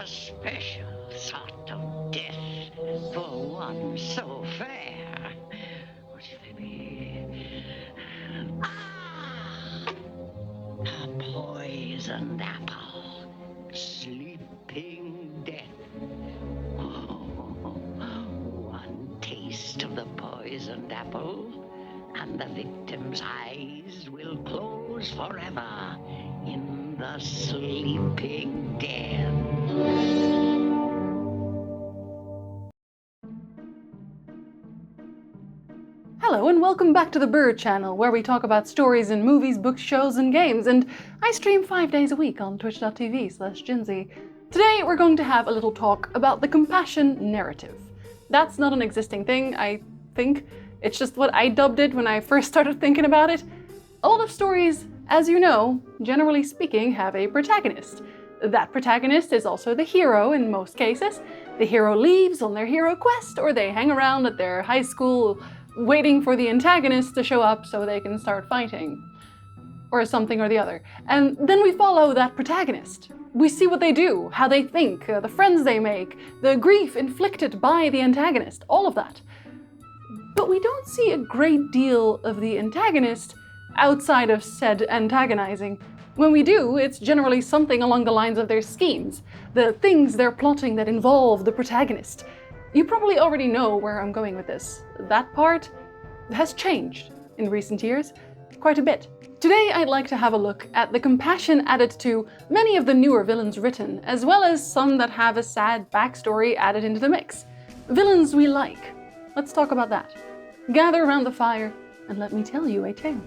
A special sort of death for one so fair. What should it be? A poisoned apple. Sleeping death. Oh, one taste of the poisoned apple, and the victim's eyes will close forever in the sleeping death. Hello and welcome back to the Bird Channel, where we talk about stories in movies, books, shows, and games, and I stream 5 days a week on twitch.tv/Ginzy. Today we're going to have a little talk about the compassion narrative. That's not an existing thing, I think. It's just what I dubbed it when I first started thinking about it. A lot of stories, as you know, generally speaking, have a protagonist. That protagonist is also the hero in most cases. The hero leaves on their hero quest, or they hang around at their high school waiting for the antagonist to show up so they can start fighting. Or something or the other. And then we follow that protagonist. We see what they do, how they think, the friends they make, the grief inflicted by the antagonist, all of that. But we don't see a great deal of the antagonist outside of said antagonizing. When we do, it's generally something along the lines of their schemes, the things they're plotting that involve the protagonist. You probably already know where I'm going with this. That part has changed in recent years, quite a bit. Today I'd like to have a look at the compassion added to many of the newer villains written, as well as some that have a sad backstory added into the mix. Villains we like. Let's talk about that. Gather around the fire and let me tell you a tale.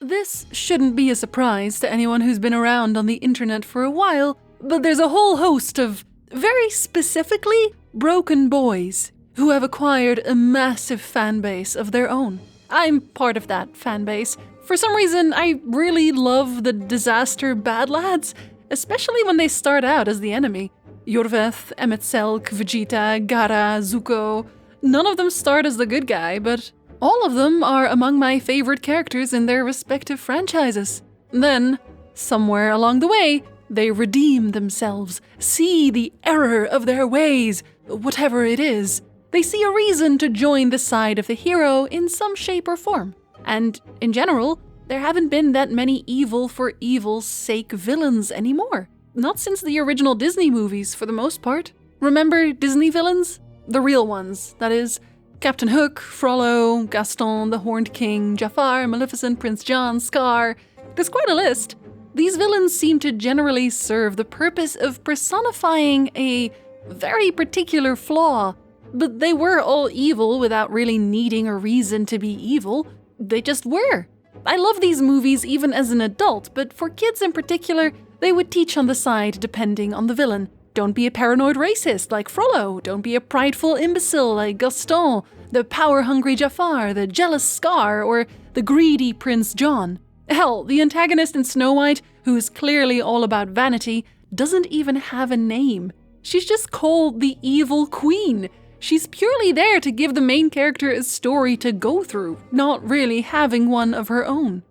This shouldn't be a surprise to anyone who's been around on the internet for a while, but there's a whole host of, very specifically, broken boys who have acquired a massive fan base of their own. I'm part of that fan base. For some reason, I really love the disaster bad lads, especially when they start out as the enemy. Iorveth, Emetselk, Vegeta, Gaara, Zuko. None of them start as the good guy, but all of them are among my favorite characters in their respective franchises. Then, somewhere along the way, they redeem themselves, see the error of their ways, whatever it is. They see a reason to join the side of the hero in some shape or form. And in general, there haven't been that many evil for evil's sake villains anymore. Not since the original Disney movies, for the most part. Remember Disney villains? The real ones, that is. Captain Hook, Frollo, Gaston, the Horned King, Jafar, Maleficent, Prince John, Scar. There's quite a list. These villains seem to generally serve the purpose of personifying a very particular flaw, but they were all evil without really needing a reason to be evil. They just were. I love these movies even as an adult, but for kids in particular, they would teach on the side depending on the villain. Don't be a paranoid racist like Frollo, don't be a prideful imbecile like Gaston, the power-hungry Jafar, the jealous Scar, or the greedy Prince John. Hell, the antagonist in Snow White, who is clearly all about vanity, doesn't even have a name. She's just called the Evil Queen. She's purely there to give the main character a story to go through, not really having one of her own.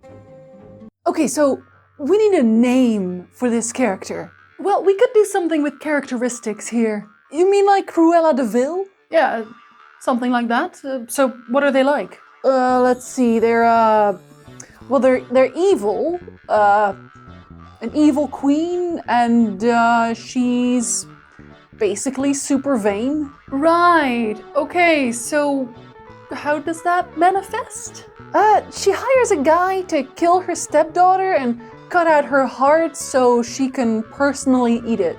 Okay, so we need a name for this character. Well, we could do something with characteristics here. You mean like Cruella de Vil? Yeah, something like that. So what are they like? Let's see, they're evil, an evil queen, and she's basically super vain. Right, okay, so how does that manifest? She hires a guy to kill her stepdaughter and cut out her heart so she can personally eat it.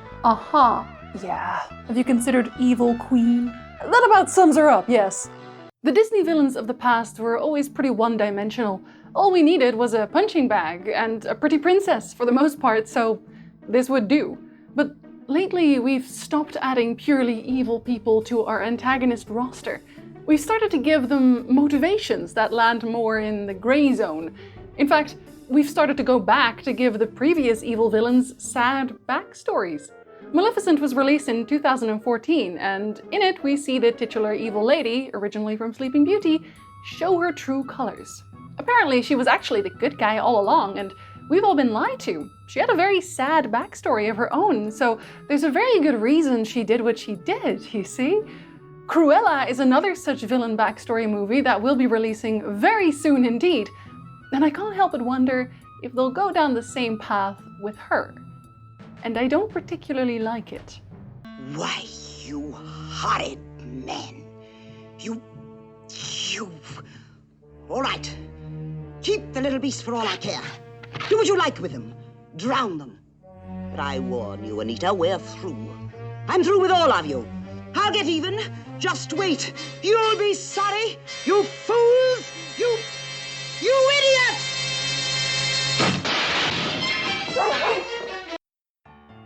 Yeah. Have you considered Evil Queen? That about sums her up, yes. The Disney villains of the past were always pretty one-dimensional. All we needed was a punching bag and a pretty princess for the most part, so this would do. But lately, we've stopped adding purely evil people to our antagonist roster. We've started to give them motivations that land more in the gray zone. In fact, we've started to go back to give the previous evil villains sad backstories. Maleficent was released in 2014, and in it we see the titular evil lady, originally from Sleeping Beauty, show her true colors. Apparently she was actually the good guy all along, and we've all been lied to. She had a very sad backstory of her own, so there's a very good reason she did what she did, you see? Cruella is another such villain backstory movie that we'll be releasing very soon indeed, and I can't help but wonder if they'll go down the same path with her. And I don't particularly like it. Why, you horrid men. You... All right. Keep the little beasts for all I care. Do what you like with them. Drown them. But I warn you, Anita, we're through. I'm through with all of you. I'll get even. Just wait. You'll be sorry. You fools. You idiots!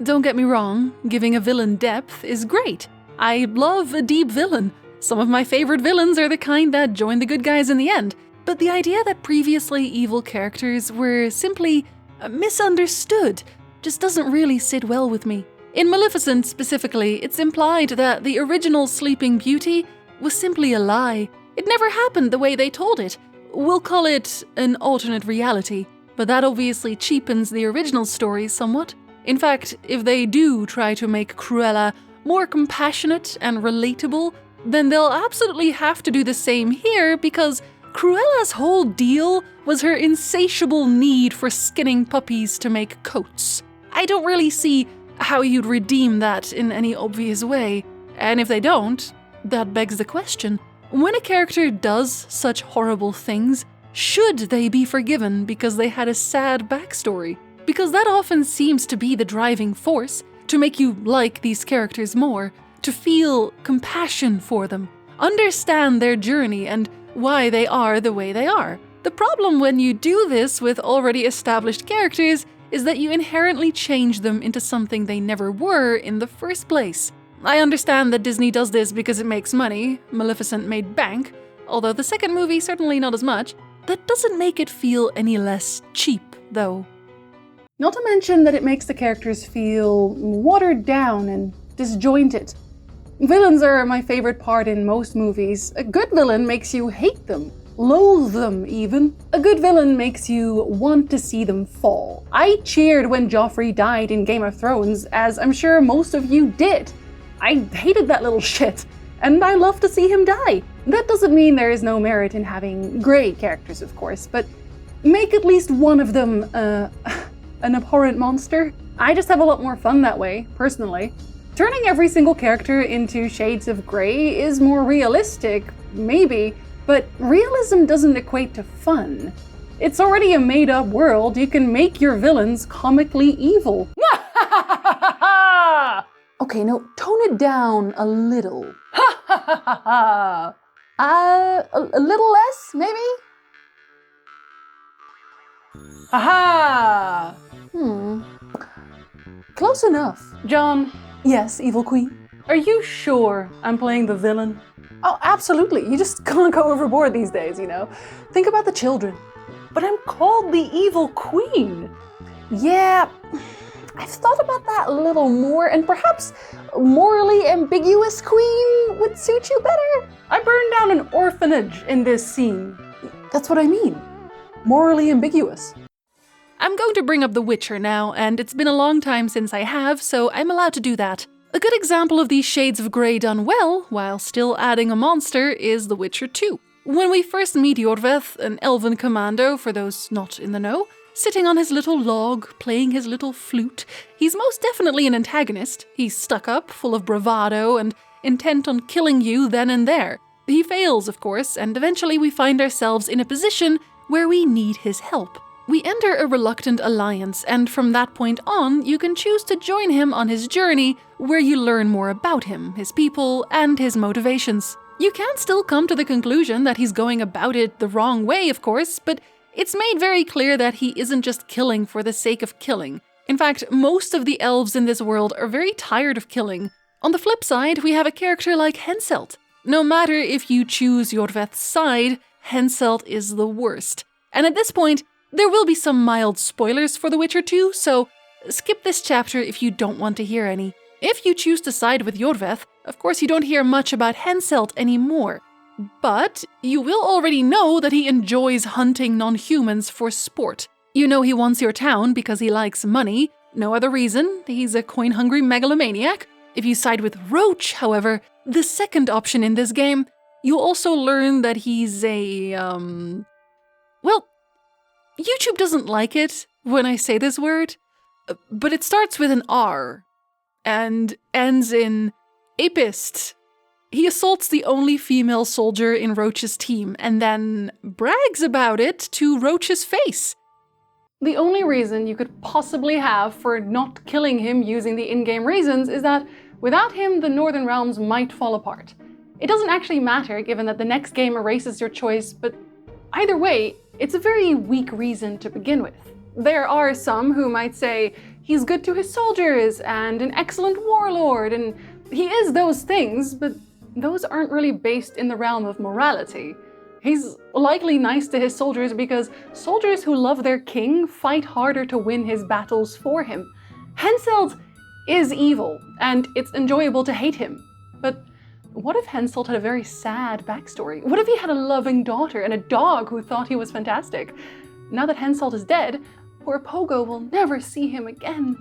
Don't get me wrong, giving a villain depth is great. I love a deep villain. Some of my favorite villains are the kind that join the good guys in the end. But the idea that previously evil characters were simply misunderstood just doesn't really sit well with me. In Maleficent specifically, it's implied that the original Sleeping Beauty was simply a lie. It never happened the way they told it. We'll call it an alternate reality, but that obviously cheapens the original story somewhat. In fact, if they do try to make Cruella more compassionate and relatable, then they'll absolutely have to do the same here, because Cruella's whole deal was her insatiable need for skinning puppies to make coats. I don't really see how you'd redeem that in any obvious way, and if they don't, that begs the question. When a character does such horrible things, should they be forgiven because they had a sad backstory? Because that often seems to be the driving force, to make you like these characters more, to feel compassion for them, understand their journey and why they are the way they are. The problem when you do this with already established characters is that you inherently change them into something they never were in the first place. I understand that Disney does this because it makes money. Maleficent made bank, although the second movie certainly not as much. That doesn't make it feel any less cheap, though. Not to mention that it makes the characters feel watered down and disjointed. Villains are my favorite part in most movies. A good villain makes you hate them, loathe them even. A good villain makes you want to see them fall. I cheered when Joffrey died in Game of Thrones, as I'm sure most of you did. I hated that little shit, and I love to see him die. That doesn't mean there is no merit in having great characters, of course, but make at least one of them, an abhorrent monster. I just have a lot more fun that way, personally. Turning every single character into shades of grey is more realistic, maybe, but realism doesn't equate to fun. It's already a made-up world. You can make your villains comically evil. Okay, no, tone it down a little. A little less, maybe? Aha! Close enough. John. Yes, Evil Queen? Are you sure I'm playing the villain? Oh, absolutely. You just can't go overboard these days, you know. Think about the children. But I'm called the Evil Queen. Yeah, I've thought about that a little more, and perhaps morally ambiguous queen would suit you better. I burned down an orphanage in this scene. That's what I mean. Morally ambiguous. I'm going to bring up The Witcher now, and it's been a long time since I have, so I'm allowed to do that. A good example of these shades of grey done well, while still adding a monster, is The Witcher 2. When we first meet Iorveth, an elven commando, for those not in the know, sitting on his little log, playing his little flute, he's most definitely an antagonist. He's stuck up, full of bravado, and intent on killing you then and there. He fails, of course, and eventually we find ourselves in a position where we need his help. We enter a reluctant alliance, and from that point on, you can choose to join him on his journey, where you learn more about him, his people, and his motivations. You can still come to the conclusion that he's going about it the wrong way, of course, but it's made very clear that he isn't just killing for the sake of killing. In fact, most of the elves in this world are very tired of killing. On the flip side, we have a character like Henselt. No matter if you choose Iorveth's side, Henselt is the worst. And at this point, there will be some mild spoilers for The Witcher 2, so skip this chapter if you don't want to hear any. If you choose to side with Iorveth, of course you don't hear much about Henselt anymore. But you will already know that he enjoys hunting non-humans for sport. You know he wants your town because he likes money. No other reason. He's a coin-hungry megalomaniac. If you side with Roach, however, the second option in this game, you also learn that he's a, well, YouTube doesn't like it when I say this word, but it starts with an R and ends in apist. He assaults the only female soldier in Roach's team and then brags about it to Roach's face. The only reason you could possibly have for not killing him using the in-game reasons is that without him, the Northern Realms might fall apart. It doesn't actually matter given that the next game erases your choice, but either way, it's a very weak reason to begin with. There are some who might say he's good to his soldiers and an excellent warlord, and he is those things, but those aren't really based in the realm of morality. He's likely nice to his soldiers because soldiers who love their king fight harder to win his battles for him. Henselt is evil, and it's enjoyable to hate him. But what if Henselt had a very sad backstory? What if he had a loving daughter and a dog who thought he was fantastic? Now that Henselt is dead, poor Pogo will never see him again.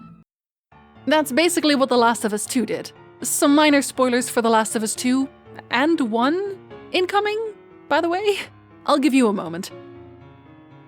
That's basically what The Last of Us 2 did. Some minor spoilers for The Last of Us 2 and 1 incoming, by the way. I'll give you a moment.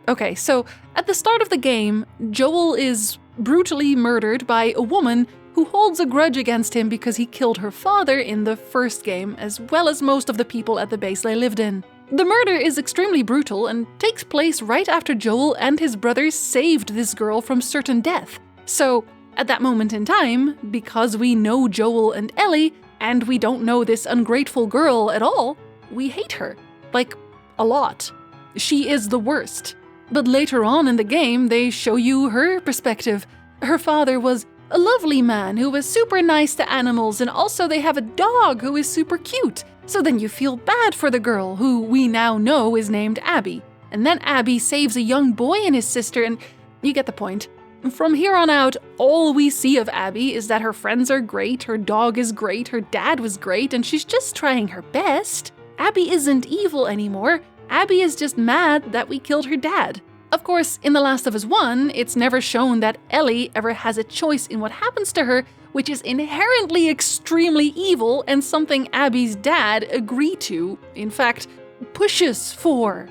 Okay, so at the start of the game, Joel is brutally murdered by a woman who holds a grudge against him because he killed her father in the first game, as well as most of the people at the base they lived in. The murder is extremely brutal and takes place right after Joel and his brothers saved this girl from certain death. So, at that moment in time, because we know Joel and Ellie, and we don't know this ungrateful girl at all, we hate her. Like, a lot. She is the worst. But later on in the game, they show you her perspective. Her father was a lovely man who was super nice to animals, and also they have a dog who is super cute. So then you feel bad for the girl, who we now know is named Abby. And then Abby saves a young boy and his sister, and you get the point. From here on out, all we see of Abby is that her friends are great, her dog is great, her dad was great, and she's just trying her best. Abby isn't evil anymore. Abby is just mad that we killed her dad. Of course, in The Last of Us 1, it's never shown that Ellie ever has a choice in what happens to her, which is inherently extremely evil and something Abby's dad agreed to, in fact, pushes for.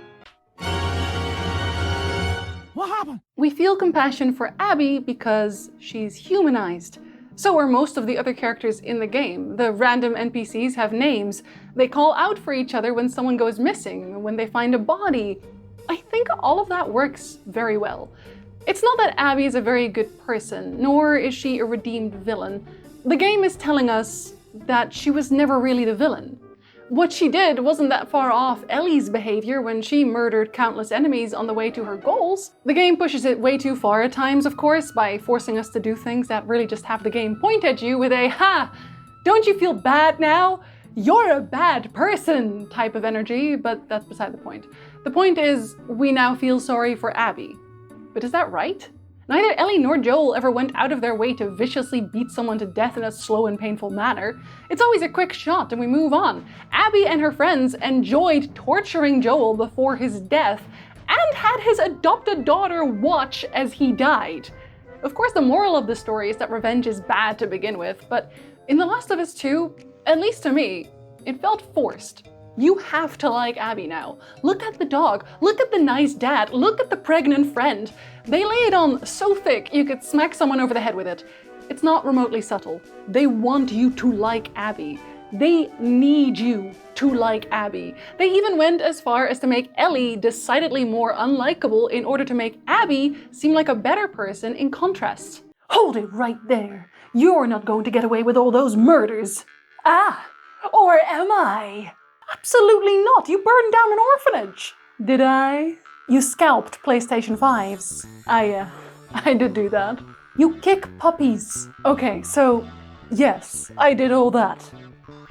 What happened? We feel compassion for Abby because she's humanized. So are most of the other characters in the game. The random NPCs have names. They call out for each other when someone goes missing, when they find a body. I think all of that works very well. It's not that Abby is a very good person, nor is she a redeemed villain. The game is telling us that she was never really the villain. What she did wasn't that far off Ellie's behavior when she murdered countless enemies on the way to her goals. The game pushes it way too far at times, of course, by forcing us to do things that really just have the game point at you with a "ha! Don't you feel bad now? You're a bad person" type of energy, but that's beside the point. The point is, we now feel sorry for Abby. But is that right? Neither Ellie nor Joel ever went out of their way to viciously beat someone to death in a slow and painful manner. It's always a quick shot and we move on. Abby and her friends enjoyed torturing Joel before his death and had his adopted daughter watch as he died. Of course, the moral of the story is that revenge is bad to begin with, but in The Last of Us 2, at least to me, it felt forced. You have to like Abby now. Look at the dog, look at the nice dad, look at the pregnant friend. They lay it on so thick you could smack someone over the head with it. It's not remotely subtle. They want you to like Abby. They need you to like Abby. They even went as far as to make Ellie decidedly more unlikable in order to make Abby seem like a better person in contrast. Hold it right there. You're not going to get away with all those murders. Ah, or am I? Absolutely not! You burned down an orphanage! Did I? You scalped PlayStation 5s. I did do that. You kick puppies. Okay, so, yes, I did all that.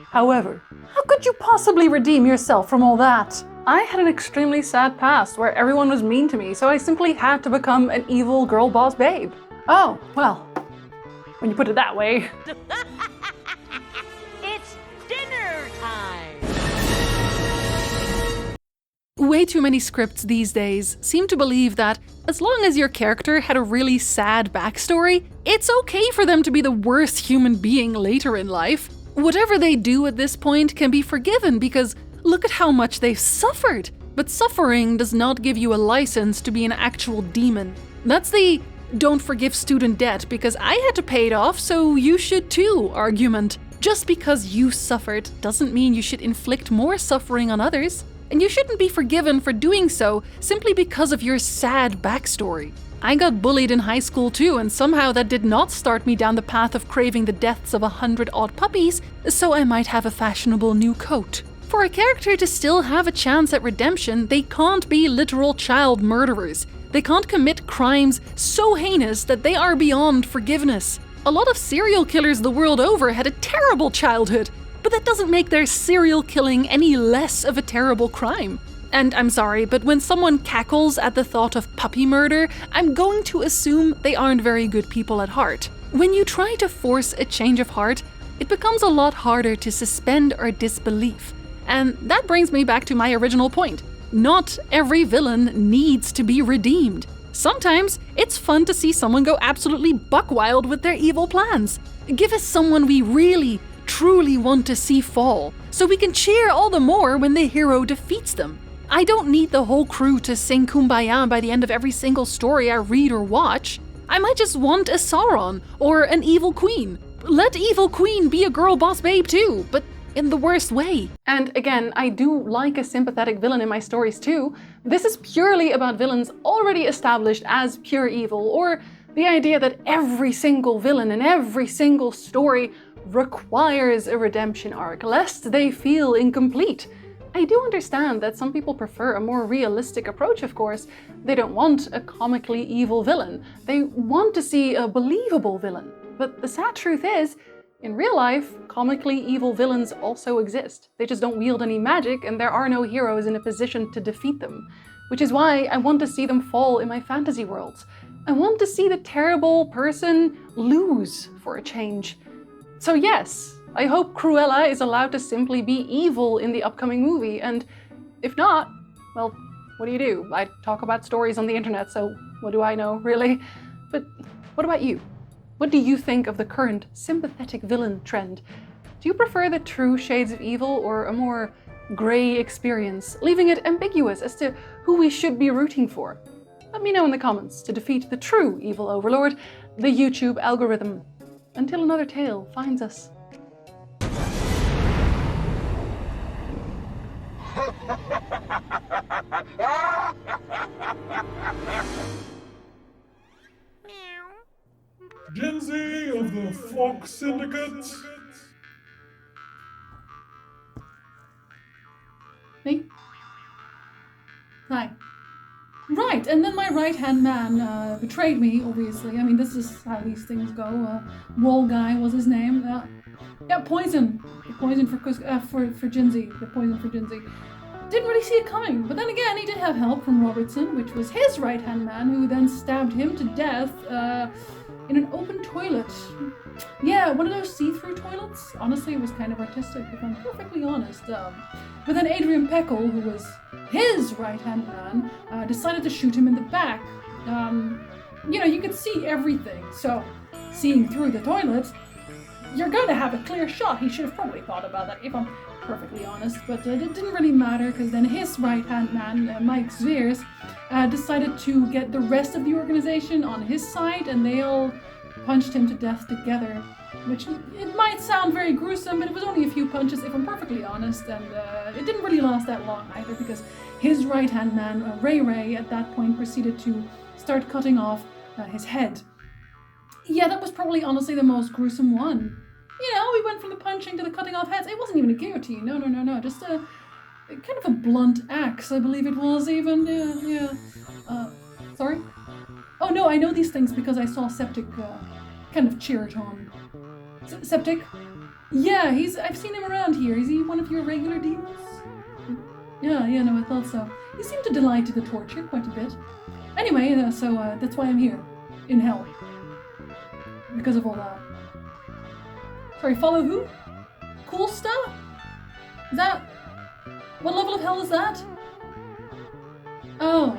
However, how could you possibly redeem yourself from all that? I had an extremely sad past where everyone was mean to me, so I simply had to become an evil girl boss babe. Oh, well, when you put it that way. It's dinner time! way too many scripts these days seem to believe that as long as your character had a really sad backstory, it's okay for them to be the worst human being later in life. Whatever they do at this point can be forgiven because look at how much they've suffered. But suffering does not give you a license to be an actual demon. That's the don't forgive student debt because I had to pay it off, so you should too argument. Just because you suffered doesn't mean you should inflict more suffering on others. And you shouldn't be forgiven for doing so simply because of your sad backstory. I got bullied in high school too, and somehow that did not start me down the path of craving the deaths of 100 odd puppies, so I might have a fashionable new coat. For a character to still have a chance at redemption, they can't be literal child murderers. They can't commit crimes so heinous that they are beyond forgiveness. A lot of serial killers the world over had a terrible childhood, but that doesn't make their serial killing any less of a terrible crime. And I'm sorry, but when someone cackles at the thought of puppy murder, I'm going to assume they aren't very good people at heart. When you try to force a change of heart, it becomes a lot harder to suspend our disbelief. And that brings me back to my original point. Not every villain needs to be redeemed. Sometimes it's fun to see someone go absolutely buck wild with their evil plans. Give us someone we really, truly want to see fall, so we can cheer all the more when the hero defeats them. I don't need the whole crew to sing Kumbaya by the end of every single story I read or watch. I might just want a Sauron or an evil queen. Let evil queen be a girl boss babe too, but in the worst way. And again, I do like a sympathetic villain in my stories too. This is purely about villains already established as pure evil, or the idea that every single villain in every single story requires a redemption arc, lest they feel incomplete. I do understand that some people prefer a more realistic approach, of course. They don't want a comically evil villain. They want to see a believable villain. But the sad truth is, in real life, comically evil villains also exist. They just don't wield any magic, and there are no heroes in a position to defeat them. Which is why I want to see them fall in my fantasy worlds. I want to see the terrible person lose for a change. So yes, I hope Cruella is allowed to simply be evil in the upcoming movie, and if not, well, what do? I talk about stories on the internet, so what do I know, really? But what about you? What do you think of the current sympathetic villain trend? Do you prefer the true shades of evil or a more grey experience, leaving it ambiguous as to who we should be rooting for? Let me know in the comments to defeat the true evil overlord, the YouTube algorithm. Until another tale finds us. Gen Z of the Fox Syndicate. Me? Hi. Right, and then my right-hand man betrayed me, obviously. I mean, this is how these things go. Wall Guy was his name. Yeah, poison. The poison for Gen Z. The poison for Gen Z. Didn't really see it coming, but then again, he did have help from Robertson, which was his right-hand man, who then stabbed him to death in an open toilet. Yeah, one of those see-through toilets. Honestly, it was kind of artistic, if I'm perfectly honest. But then Adrian Peckle, who was his right-hand man, decided to shoot him in the back. You know, you could see everything, so seeing through the toilet, you're going to have a clear shot. He should have probably thought about that, if I'm perfectly honest, but it didn't really matter, because then his right-hand man, Mike Zweers, decided to get the rest of the organization on his side, and they all punched him to death together, which it might sound very gruesome, but it was only a few punches, if I'm perfectly honest, and it didn't really last that long either, because his right-hand man, Ray, at that point proceeded to start cutting off his head. Yeah, that was probably honestly the most gruesome one. You know, we went from the punching to the cutting off heads. It wasn't even a guillotine. No. Just a kind of a blunt axe, I believe it was even. Yeah. Sorry? Oh no, I know these things because I saw Septic kind of cheer it on. Septic? Yeah, I've seen him around here. Is he one of your regular demons? Yeah, no, I thought so. He seemed to delight to the torture quite a bit. Anyway, so that's why I'm here. In hell. Because of all that. Sorry, follow who? Cool stuff? Is that... What level of hell is that? Oh,